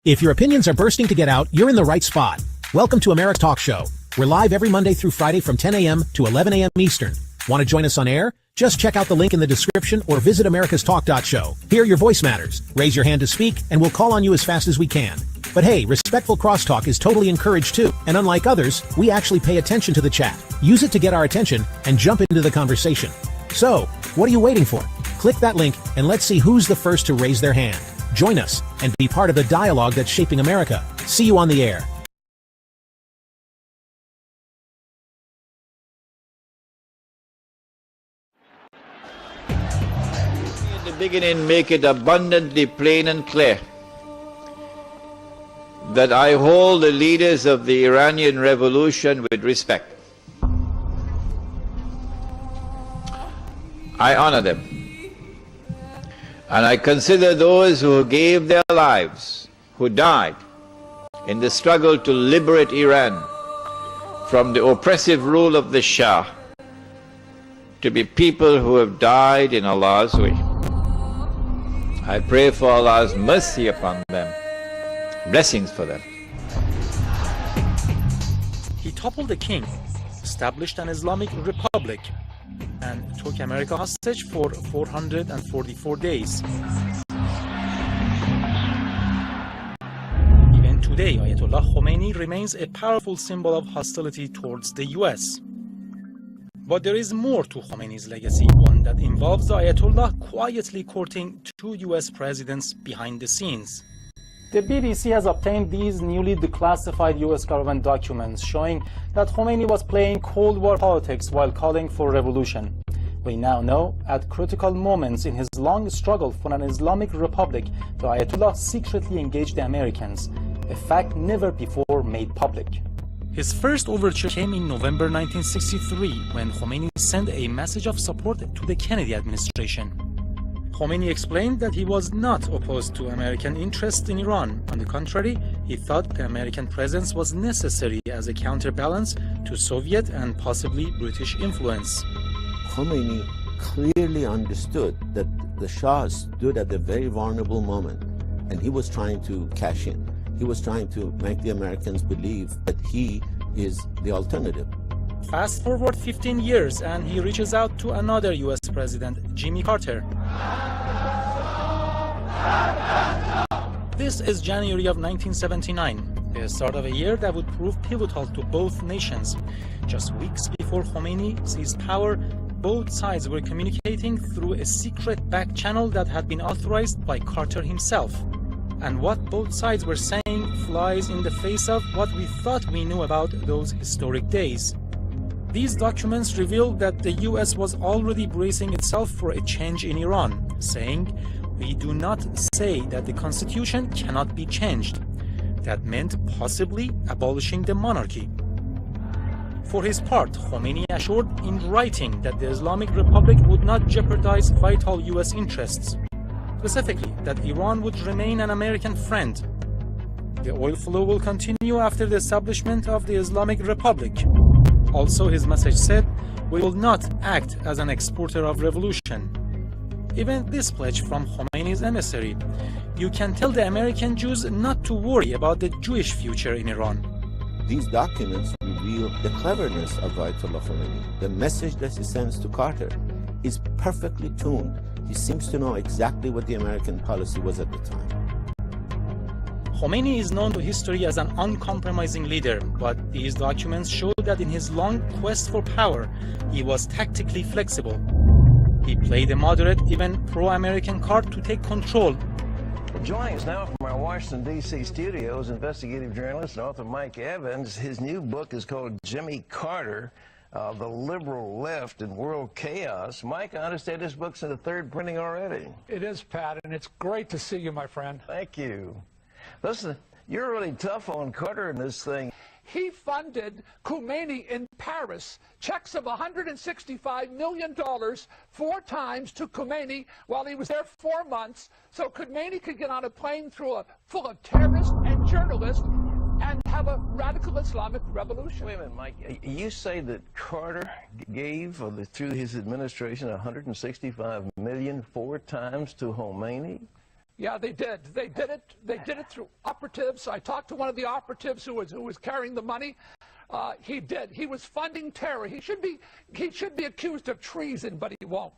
If your opinions are bursting to get out, you're in the right spot. Welcome to America's Talk Show. We're live every Monday through Friday from 10 a.m. to 11 a.m. Eastern. Want to join us on air? Just check out the link in the description or visit americastalk.show. Here your voice matters. Raise your hand to speak and we'll call on you as fast as we can. But hey, respectful crosstalk is totally encouraged too. And unlike others, we actually pay attention to the chat. Use it to get our attention and jump into the conversation. So, what are you waiting for? Click that link and let's see who's the first to raise their hand. Join us and be part of the dialogue that's shaping America. See you on the air. In the beginning, make it abundantly plain and clear that I hold the leaders of the Iranian revolution with respect. I honor them. And I consider those who gave their lives, who died in the struggle to liberate Iran from the oppressive rule of the Shah, to be people who have died in Allah's way. I pray for Allah's mercy upon them, blessings for them. He toppled the king, established an Islamic republic, and took America hostage for 444 days. Even today, Ayatollah Khomeini remains a powerful symbol of hostility towards the US. But there is more to Khomeini's legacy, one that involves the Ayatollah quietly courting two US presidents behind the scenes. The BBC has obtained these newly declassified US government documents showing that Khomeini was playing Cold War politics while calling for revolution. We now know, at critical moments in his long struggle for an Islamic republic, the Ayatollah secretly engaged the Americans, a fact never before made public. His first overture came in November 1963, when Khomeini sent a message of support to the Kennedy administration. Khomeini explained that he was not opposed to American interests in Iran. On the contrary, he thought the American presence was necessary as a counterbalance to Soviet and possibly British influence. Khomeini clearly understood that the Shah stood at a very vulnerable moment, and he was trying to cash in. He was trying to make the Americans believe that he is the alternative. Fast forward 15 years and he reaches out to another US president, Jimmy Carter. This is January of 1979, the start of a year that would prove pivotal to both nations. Just weeks before Khomeini seized power, both sides were communicating through a secret back channel that had been authorized by Carter himself. And what both sides were saying flies in the face of what we thought we knew about those historic days. These documents reveal that the US was already bracing itself for a change in Iran, saying, "We do not say that the constitution cannot be changed." That meant possibly abolishing the monarchy. For his part, Khomeini assured in writing that the Islamic Republic would not jeopardize vital US interests. Specifically, that Iran would remain an American friend. The oil flow will continue after the establishment of the Islamic Republic. Also, his message said, "We will not act as an exporter of revolution." Even this pledge from Khomeini's emissary: "You can tell the American Jews not to worry about the Jewish future in Iran." These documents reveal the cleverness of Ayatollah Khomeini. The message that he sends to Carter is perfectly tuned. He seems to know exactly what the American policy was at the time. Khomeini is known to history as an uncompromising leader, but these documents show that in his long quest for power, he was tactically flexible. He played a moderate, even pro-American card to take control. Joining us now from our Washington, D.C. studios, investigative journalist and author Mike Evans. His new book is called Jimmy Carter, The Liberal Left in World Chaos. Mike, I understand this book's in the third printing already. It is, Pat, and it's great to see you, my friend. Thank you. Listen, you're really tough on Carter in this thing. He funded Khomeini in Paris, checks of $165 million 4 times to Khomeini while he was there 4 months, so Khomeini could get on a plane full of terrorists and journalists and have a radical Islamic revolution. Wait a minute, Mike. You say that Carter gave, through his administration, $165 million 4 times to Khomeini? Yeah, they did. They did it. They did it through operatives. I talked to one of the operatives who was carrying the money. He did. He was funding terror. He should be accused of treason, but he won't.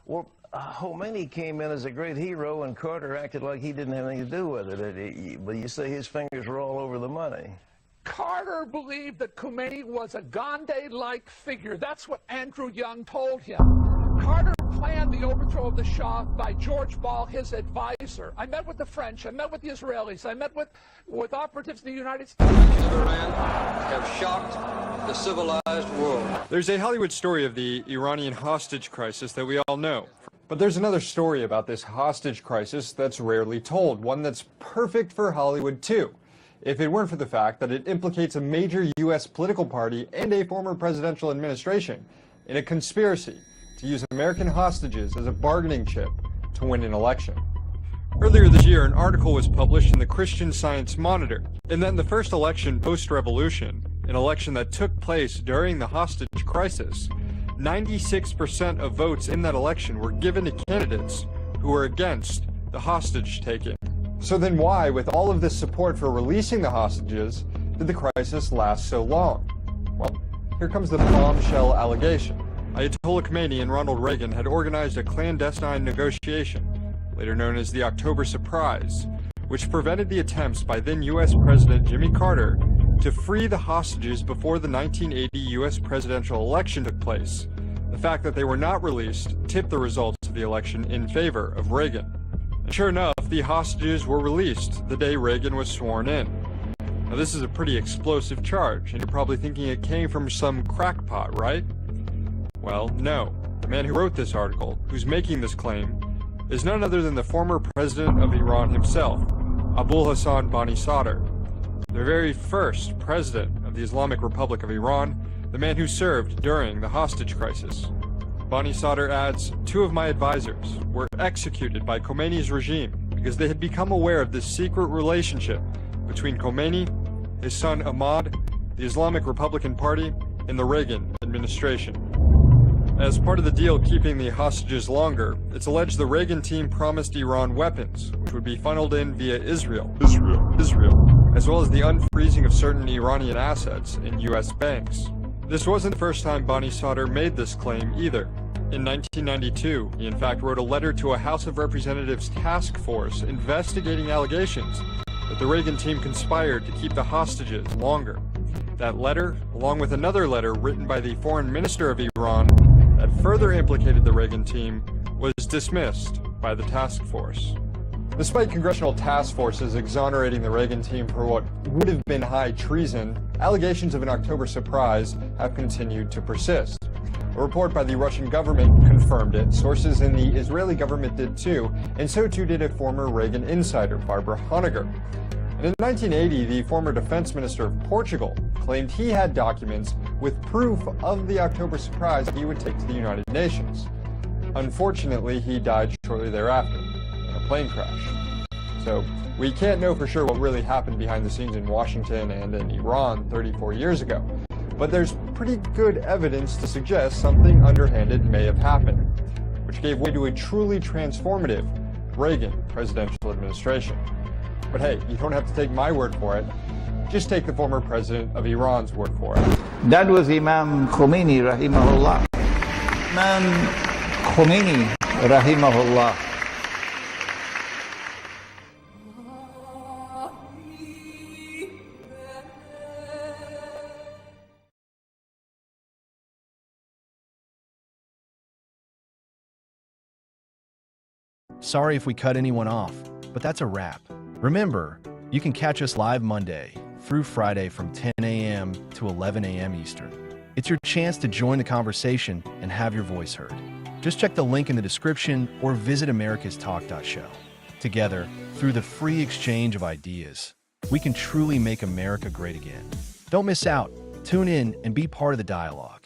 Well, Khomeini came in as a great hero, and Carter acted like he didn't have anything to do with it. But you say his fingers were all over the money. Carter believed that Khomeini was a Gandhi-like figure. That's what Andrew Young told him. Carter planned the overthrow of the Shah by George Ball, his advisor. I met with the French. I met with the Israelis. I met with operatives in the United States. Iran have shocked the civilized world. There's a Hollywood story of the Iranian hostage crisis that we all know. But there's another story about this hostage crisis that's rarely told, one that's perfect for Hollywood too, if it weren't for the fact that it implicates a major U.S. political party and a former presidential administration in a conspiracy to use American hostages as a bargaining chip to win an election. Earlier this year, an article was published in the Christian Science Monitor, and that in the first election post-revolution, an election that took place during the hostage crisis, 96% of votes in that election were given to candidates who were against the hostage taking. So then why, with all of this support for releasing the hostages, did the crisis last so long? Well, here comes the bombshell allegation. Ayatollah Khomeini and Ronald Reagan had organized a clandestine negotiation, later known as the October Surprise, which prevented the attempts by then U.S. President Jimmy Carter to free the hostages before the 1980 U.S. presidential election took place. The fact that they were not released tipped the results of the election in favor of Reagan. And sure enough, the hostages were released the day Reagan was sworn in. Now this is a pretty explosive charge, and you're probably thinking it came from some crackpot, right? Well, no. The man who wrote this article, who's making this claim, is none other than the former president of Iran himself, Abul Hassan Bani Sadr, the very first president of the Islamic Republic of Iran, the man who served during the hostage crisis. Bani Sadr adds, 2 of my advisors were executed by Khomeini's regime because they had become aware of this secret relationship between Khomeini, his son Ahmad, the Islamic Republican Party, and the Reagan administration. As part of the deal keeping the hostages longer, it's alleged the Reagan team promised Iran weapons, which would be funneled in via Israel, as well as the unfreezing of certain Iranian assets in U.S. banks. This wasn't the first time Bani Sadr made this claim either. In 1992, he in fact wrote a letter to a House of Representatives task force investigating allegations that the Reagan team conspired to keep the hostages longer. That letter, along with another letter written by the foreign minister of Iran that further implicated the Reagan team, was dismissed by the task force. Despite congressional task forces exonerating the Reagan team for what would have been high treason, allegations of an October surprise have continued to persist. A report by the Russian government confirmed it, sources in the Israeli government did too, and so too did a former Reagan insider, Barbara Honegger. And in 1980, the former defense minister of Portugal claimed he had documents with proof of the October surprise he would take to the United Nations. Unfortunately, he died shortly thereafter in a plane crash. So we can't know for sure what really happened behind the scenes in Washington and in Iran 34 years ago, but there's pretty good evidence to suggest something underhanded may have happened, which gave way to a truly transformative Reagan presidential administration. But hey, you don't have to take my word for it. Just take the former president of Iran's word for it. That was Imam Khomeini, rahimahullah. Imam Khomeini, rahimahullah. Sorry if we cut anyone off, but that's a wrap. Remember, you can catch us live Monday through Friday from 10 a.m. to 11 a.m. Eastern. It's your chance to join the conversation and have your voice heard. Just check the link in the description or visit americastalk.show. Together, through the free exchange of ideas, we can truly make America great again. Don't miss out. Tune in and be part of the dialogue.